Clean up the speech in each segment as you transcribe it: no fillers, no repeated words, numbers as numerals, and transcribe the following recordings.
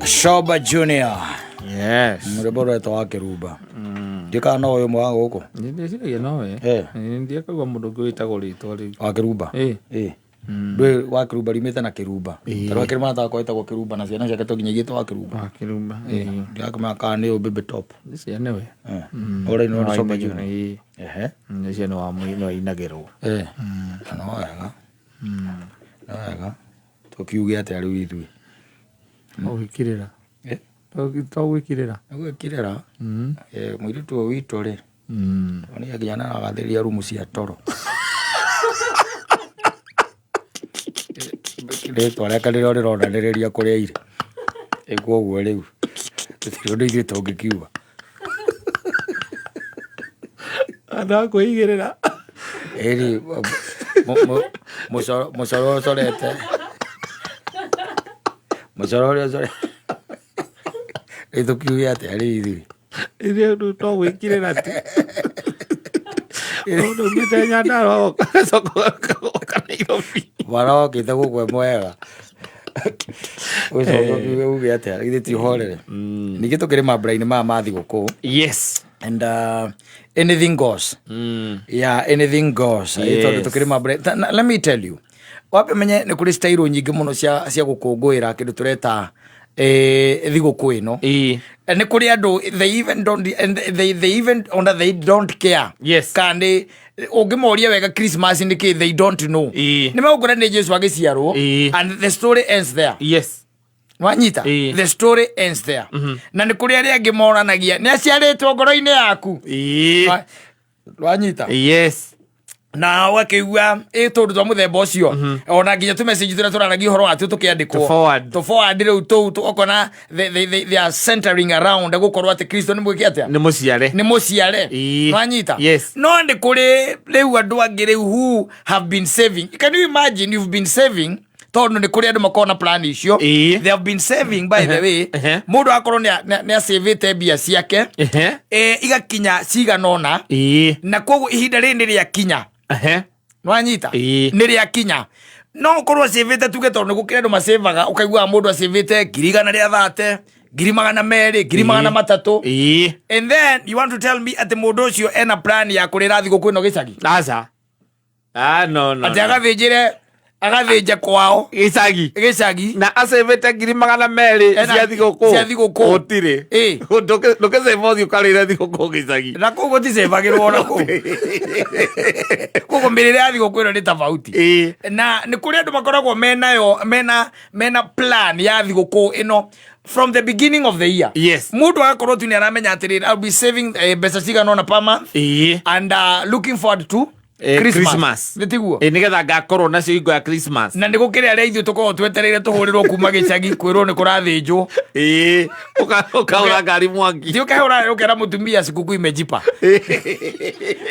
Shoba Junior. Yes. Mrebora to Akiruba. Dika no yo mwa goko. Ndiciria nowe. Ndie kagwa mundu gwitagwo ritwa ri. Akiruba. Ndwe wa Kiruba rimete na Kiruba. Taro kirima ta ko itagwo Kiruba na ciana ciake to nginya gitwa Kiruba. Akiruba. Ndakama ka ni obebe top. Ciana we. Ora no Shoba Junior. Ni ciana wa muino inagirwo. No wega. No wega. Tukiuge ate ari withu. Ogikirira. Togwikirira. Gwikirira. Mwiritu witu ri. Oni agiana agatheria rumu cia toro. Ritwa rĩaka rĩrĩa rĩronanĩrĩria kũrĩa irĩ ĩguo ũguo rĩu tũtirĩ ithuĩ tũngĩkiuga kwĩigĩrĩra ĩri mũcoro ũcorete mũcoro ũrĩa ũcorete tũkiuge atĩa rĩ ithuĩ ithuĩ to gwĩkirĩra ti mũndũ ũngĩte Nyandarua oka Nairobi marokĩte gũkwe mwega uge atĩa ithuĩ ti horere ningĩ tũkĩrĩ mambura-inĩ maya ma thigũkũ. Yes. And anything goes. Yeah, anything goes. Yes. Tũkĩrĩ mambura. Let me tell you, wape menye nĩ kũrĩ style nyingĩ mũno cia gũkũngũĩra kĩndũ tũreta thigũkũ ĩno. Nĩ kũrĩ andũ they don't care. Yes. Kandi ũngĩmoria wega Christmas nĩkĩ they don't know. Nĩ megũkora nĩ Jesu agĩciarwo and the story ends there. Yes. Wanyita the story ends there. Na nĩ kũrĩ arĩa angĩ moranagia nĩ aciarĩtwo ngoro-inĩ yaku. Wanyita. Yes. Na wakĩigua tondũ twa mũthemba ũcio ona nginya tũmessage tũrĩa tũraragia ũhoro watũ tũkĩandĩkwo to forward rĩu tũkona they are centering around gũkorwo atĩ Kristo nĩ mwĩke atĩa nĩ mũciare wanyita. No nĩ kũrĩ rĩu andũ angĩ rĩu who have been saving. Can you imagine you've been saving tondũ nĩ kũrĩ andũ makona plan icio they have been saving by the way mũndũ akorwo nĩ asavĩte mbia ciake igakinya ciganona na koguo ihinda rĩrĩ rĩakinya nwanyita nĩ rĩakinya no ũkorwo asavĩte tuge tondũ nĩ gũkĩrĩ andũ macevaga ũkaiguaga mũndũ asavĩte 130 200 300 and then you want to tell me atĩ mũndũ ũcio ena plan ya kũrĩra thigũkũ ĩno gĩcagi no atĩ agathĩnja kwao gĩcagi na asavĩte 200 cia thigũkũ ũtirĩ ndũkĩceva ũthiĩ ũkarĩre thigũkũ gĩcagi na koguo ticevagĩrwo ona kũu koguo mĩrĩre ya thigũkũ ĩno nĩ tofauti na nĩ kũrĩ andũ makoragwo mena plan ya thigũkũ ĩno from the beginning of the year. Yes. Mũndũ agakorwo tu nĩ aramenya atĩrĩrĩ I'll be saving mbeca cigana ona per month and looking forward to Christmas. Nĩtiguo nĩgetha ngakorwo nacio hingo ya Christmas na nĩ gũkĩrĩ arĩa ithuĩ tũkoragwo twetereire tũhũrĩrwo kuma gĩcagi kwĩrwo nĩ kũrathĩnjwo ũkahũra ngari mwaki ti ũkahũra ũkera mũtumia cikuku imejipa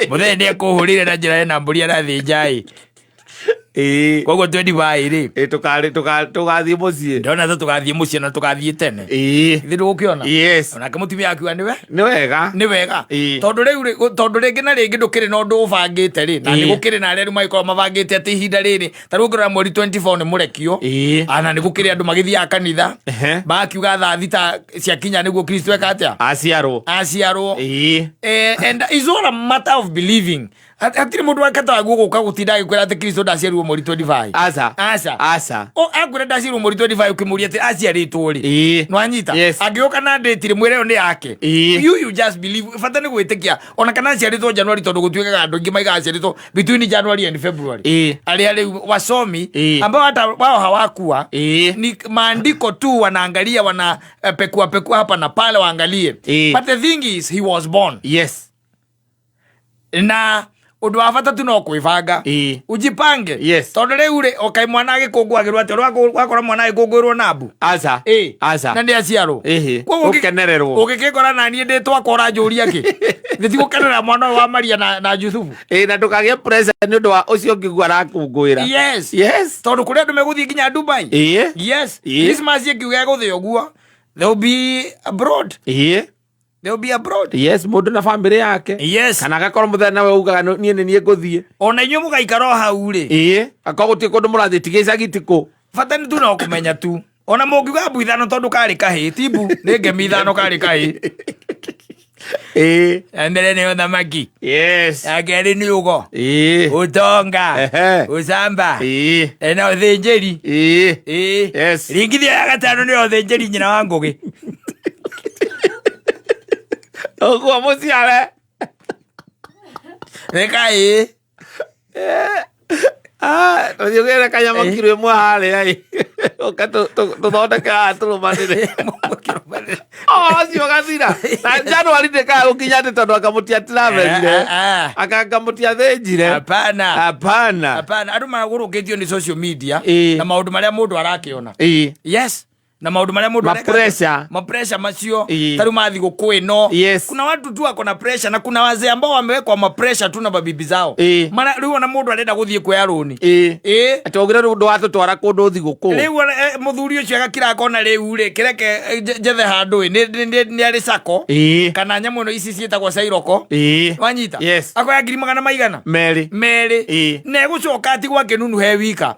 mũthenya nĩ ekũhũrĩire na njĩra ena mbũri arathĩnja koguo 25 tũgathiĩ mũciĩ ndona tũgathiĩ mũciĩ na tũgathiĩ tene ithuĩ ndũgũkĩona onake mũtumia akiuga nĩ wega tondũ rĩngĩ na rĩngĩ ndũkĩrĩ na ũndũ ũbangĩte rĩ na nĩ gũkĩrĩ na arĩa rĩu magĩkorwo mabangĩte atĩ ihinda rĩrĩ ta rĩu ngĩrora mweri 24 nĩ mũrekio ana nĩ gũkĩrĩ andũ magĩthiaga kanitha magakiuga thaa thita ciakinya nĩguo Kristo eka atĩa aciarwo and it's all a matter of believing. Hatirĩ mũndũ wakata gũka gũtinda agĩkwĩra atĩ Kristo ndaciarirwo mweri 25 aca akwĩra ndaciarirwo mweri 25 ũkĩmũria atĩ aciarĩtwo rĩ nwanyita angĩũka na ndĩti rĩ mwĩre ĩyo nĩ yake you just believe bata nĩ gwĩtĩkia ona kana aciarĩtwo January tondũ gũtuĩkaga andũ aingĩ maigaga aciarĩtwo between January and February arĩa rĩu wasomi ambao hata wao hawakua ni maandiko tu wanaangalia pekua hapa na pale waangalie but the thing is he was born na ũndũ wa bata tu no kwĩbanga ujipange tondũ rĩu rĩ okay mwana agĩkũngũagĩrwo atĩ wakora mwana agĩkũngũĩrwo na mbu na nĩ aciarwo ũkenererwo ũgĩkĩkora na niĩ ndĩtwa kora njũria kĩ gũtigokenera mwana wa Maria na Yusufu na ndũkagĩe pressure nĩ ũndũ wa ũcio ũngĩgua arakũngũĩra tondũ kũrĩ andũ megũthiĩ nginya Dubai Christmas ĩkiuga gũthĩ ũguo they will be abroad they'll be abroad. Yes, mũndũ na family yake. Yes. Kana agakorwo mũthenya nawe ugaga niĩ nĩ ngũthiĩ. Ona inyuĩ mũgaikara hau rĩ. Akago ti kũndũ mũrathiĩ tigĩcagi tiko. Bata nĩ tu no kũmenya tu. ona mungiuga mbu ithano tondu kari kahi timbu ni ngemi ithano kari kahi mbere nĩ ũthamaki ya kerĩ nĩ ugo ũtonga ũcamba na ũthĩnjĩri ringithio ya gatano nĩ ũthĩnjĩri nyina wa ngũgĩ ũguo mũciare reka tũthiũgĩre kanyama kiro ĩmwe harĩa ũka tũthondeke haha tũrũmanĩre acio gathira na Januari ndĩkaga gũkinya atĩ tondũ akamũtia tiraverire akamũtia thĩnjire. Hapana andũ maragũrũkĩtio nĩ social media na maũndũ marĩa mũndũ arakĩona yes na maũndũ marĩa mũndũ pressure macio taru mathi gũkwĩno kuna watu tu wako na pressure na kuna wazee ambao wamewekwa ma pressure tu na babibi zao maana rĩu ona mũndũ arenda gũthiĩ kuoya rũni atogire ndũ watũtwara kũndũ thi gũkũ rĩu mũthuri ũcio agakira akona rĩu rĩ kĩreke njethe handũ nĩ arĩ sako kana nyamũ ĩno ici ciĩtagwo cairoko wanyita akoya 200 merĩ na egũcoka ati gwake nunu he wika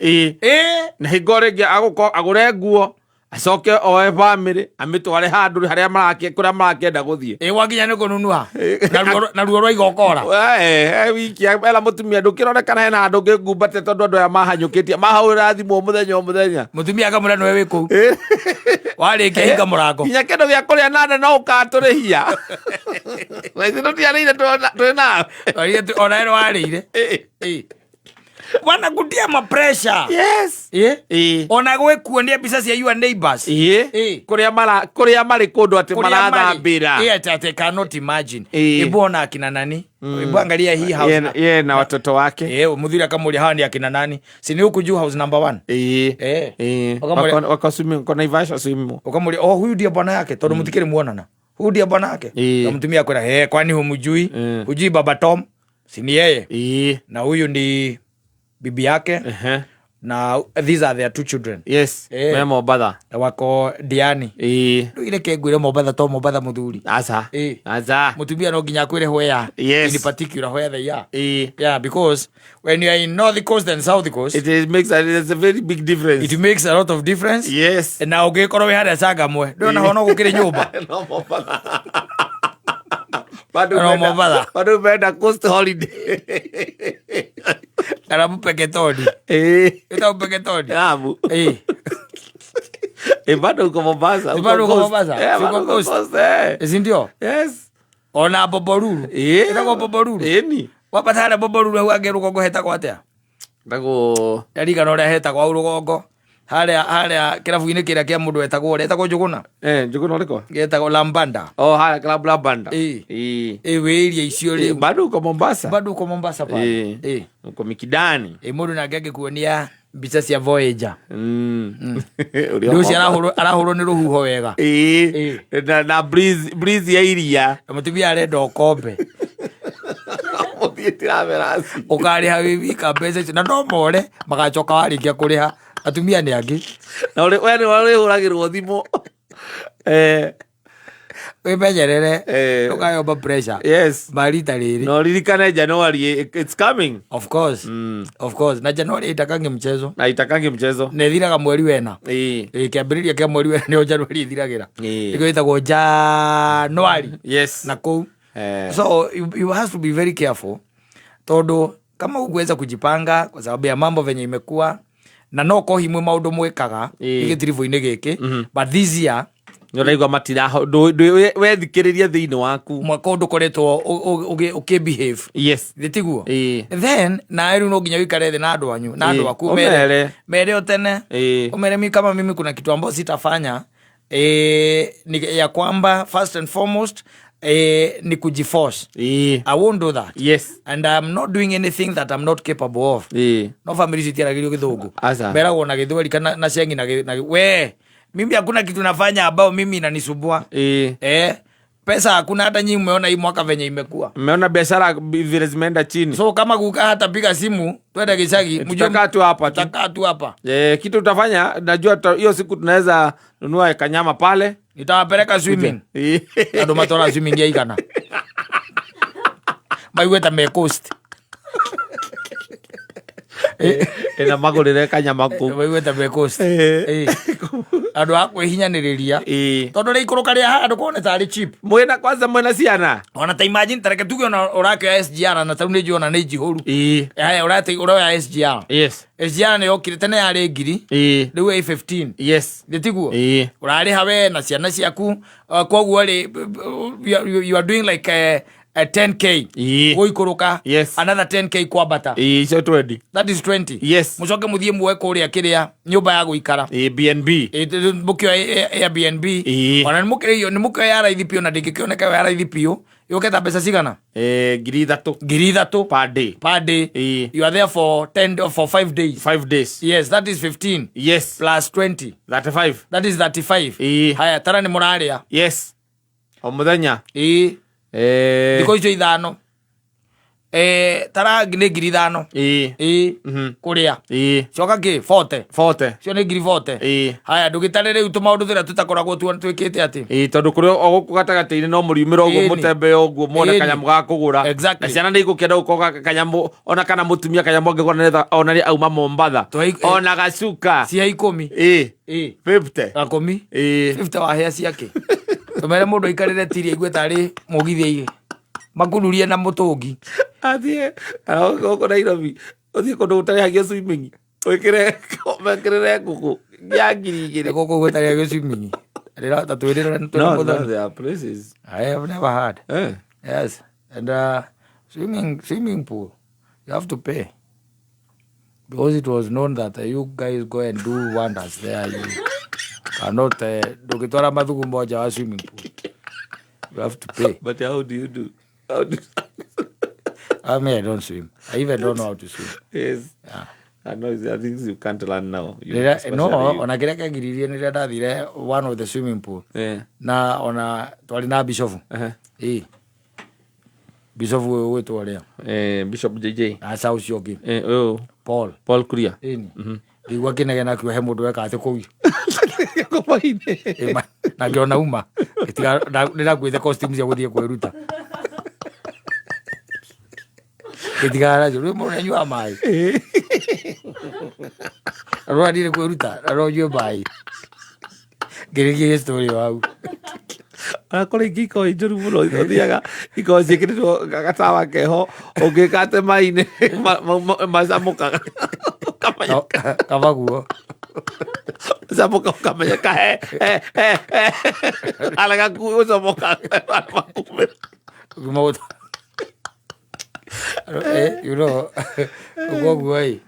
na hingo rĩngĩ agũre nguo acoke oe bamĩrĩ amĩtware handũ harĩa kũrĩa marakĩenda gũthiĩ gwakinya nĩ kũnunuha na ruo rwa igokora wiki ela mũtumia ndũkĩronekana hena handũ ngĩngumbate tondũ andũ aya mahanyũkĩtie mahũrĩra thimũ mũthenya mũtumia akamũra nĩwe wĩ kũu warĩkia hinga mũrango nginya kĩndũ gĩa kũrĩa nane no ũkatũrĩhia waithi tũtiarĩire twĩ nao ona ĩno warĩire wana kutia ma pressure ona gwĩkuonia mbica cia your neighbors kuria mari kundu ati marathambira ati cannot imagine ibona akina nani ibu angalia hii house na watoto wake muthuri akamuria hawa ni akina nani si ni huku juu house number 1 wakasumi kona Ivasha simu ukamuria huyu ndiye bwana yake tondu mutikiri muonana huyu ndiye bwana yake na mtumia akwira kwani humujui hujui baba Tom si ni yeye na huyu ndi bibi yake na these are their 2 children me Mombasa wako Diani ile kengwire Mombasa to Mombasa muthuri aza mutumia no nginya kwire hoya in particular where they are because when you are in North Coast and South Coast it makes a very big difference. It makes a lot of difference na ũngĩkorwo wĩ harĩa Changamwe ndona hono gũkĩrĩ nyũmba no Mombasa Bado benda coast holiday. Arabu peketoni. Ita peketoni. Abu. Bado uko Mombasa. Bado uko Mombasa. Uko coast. Sindio? Yes. Ona Boboruru. Ita kwa Boboruru. Ni. Wapatara Boboruru huage rugongo heta kwa atia. Ndago. Yariga no ria heta kwa rugongo. Haria kirabu-inĩ kĩrĩa kĩa mũndũ etagwo Njũgũna. Njũgũna rĩko? Getagwo Lambanda. Haria club Lambanda. Wĩria icio rĩu. Bado uko Mombasa. Bado uko Mombasa pale. Uko Mikindani. Mũndũ nake angĩkuonia mbica cia Voyager. Ndio arahũrwo nĩ rũhuho wega. Na breeze ya iria. Mũtumia arenda ũkombe. Ũkarĩha wĩwika mbeca icio na no more magacoka warĩkia kũrĩha atumia nĩ angĩ na we nĩ warĩhũragĩrwo thimũ wĩmenyerere ũkayomba pressure marita rĩrĩ no ririkane January it's coming of course na January itakange mchezo na ithiraga mweri wena kĩambĩrĩria kĩa mweri wena nĩo January ithiragĩra ĩgo ĩtagwo January na kũu so you have to be very careful tondu kama hukuweza kujipanga kwa sababu ya mambo venye imekuwa na no kohimwe maundu mwekaga igitirivo-inĩ gĩkĩ but this year nĩũraigua matira wethikĩrĩria thĩinĩ waku mwaka ũndũ koretwo ukibehave tiguo then na rĩu no nginya wikare thĩ na andũ anyu na andũ aku mere o tene umere kama mimi kuna kitu ambacho sitafanya ni ya kwamba first and foremost ni kujiforce. I won't do that. And I'm not doing anything that I'm not capable of. No family sitiaragĩrio gĩthũngũ meragwo na gĩthweri kana na cengi na we mimi hakuna kitu nafanya ambao mimi inanisumbua pesa hakuna hata nyinyi mmeona hii mwaka venye imekuwa mmeona biashara vile zimeenda chini so kama kukaa hata piga simu twende Gicagi tutakaa tu hapa kitu utafanya najua hiyo siku tunaweza nunua kanyama pale nitawapeleka swimming ndo matora swimming ya ikana maiweta me coast ena magorere kanyama ku maiweta me coast andu akwe hinyaniriria tondu ri ikuru karia handu kone tari cheap mwena kwanza mwena ciana ona ta imagine tareke tuge ona urakioya SGR na taru ni jiona ni jihuru uraya SGR SGR ni yokire tene yari ngiri riu 15 nditiguo urari hawe na ciana ciaku koguo ri you are doing like a 10k goikuruka another 10k kwambata so 20 that is 20 mucoke muthie muwe kuria kiria nyumba ya guikara BNB mukio Airbnb ona ni mukio ya raithi pio na ndingikioneka ya raithi pio yoketa pesa cigana ngiri 3 per day you are there for 5 days yes that is 15 plus 20 35 that is 35 haya tara ni muraria o muthenya diko icio ithano tara ni ngiri 5 kuria coka ki 40 cio ni ngiri 40 haya ndugitare riu tumaundu thira tutakoragwo twikite ati tondu kuria oguku gatagati-ini no muriumira uguo mutembe uguo mwone kanyamu ga kugura na ciana ni igukenda gukorwo kanyamu ona kana mutumia kanyamu angigora netha ona ri auma Mombatha ona gacuka cia 10 50 akumi 50 wa hea ciake tumere mundu ikarire tiri igwe tari mugithi makururie na mutungi athie goko Nairobi uthie kundu gutari hagia swimming wikire mekirire nguku ya ngiri igiri goko gutari hagia swimming rira tatwirira no there are places I have never heard yes and swimming pool you have to pay because it was known that you guys go and do wonders there you cannot dokitwara mathugu moja wa swimming pool you have to pay but how do you do I mean, I don't swim. I even don't know how to swim. I know there are things you can't learn now. No, ona kira kagiririe ni rada thire one of the swimming pool. Na ona twali na Bishop. Bishop we twali. Bishop JJ. Asa ucioki. Paul Kuria. Igwa kinege na kiwa he mundu weka ati kuu. Komaine. Na ngiona uma. Itiga ndira gwithe costumes ya guthie kwiruta. Ketigara juru mo na nyua mai ro ndire kwiruta ro nyua mai ngirigi story wau akore ngiko injuru muno ithiaga iko cikirirwo gatawa keho ungikate maine macamukaga kavaguo zamuka ukamenya he alaga kuzamuka kumauta you know ugogoi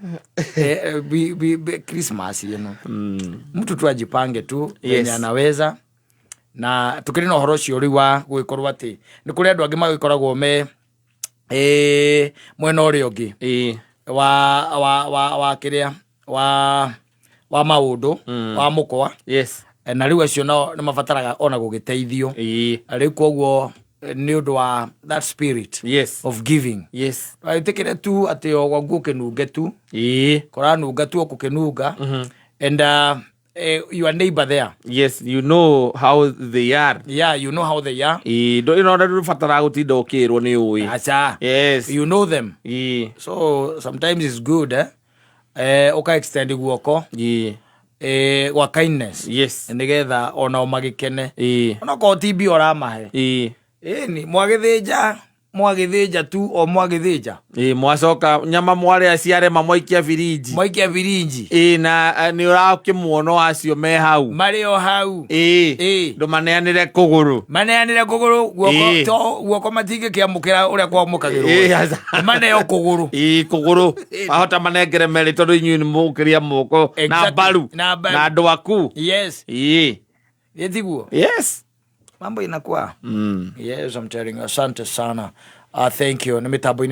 Christmas mtu tu ajipange tu yenye anaweza na tukiri no horo cio riu wa gwikorwo ati ni kuri andu angi magikoragwo me mwena uri ungi wa kiria wa maundu wa mukwa na riu acio no ni mabataraga ona gugiteithio riu koguo ni undu wa that spirit of giving aitikire tu ati o gukenunge tu koranunga tu okukenunga and your neighbor there you know how they are you know how they are do you know that you fatara gutinda ukirwo ni uwi acha you know them so sometimes it's good uka extend guoko wa kindness nigetha ona magikene ona ko tibi ora mahe ni mwagithija tu o mwagithija mwacoka nyama mware aciare mamwaikia virinji na ni urakimwono acio me hau mari o hau ndo maneanire kuguru guoko matinge kiamukira uria kwamukagirwo maneo kuguru ahota manengere meri tondu inyu ni mukiria moko na baru na andu aku yetiguo mambo inakuwa yes I'm telling you asante sana thank you. Nimitambo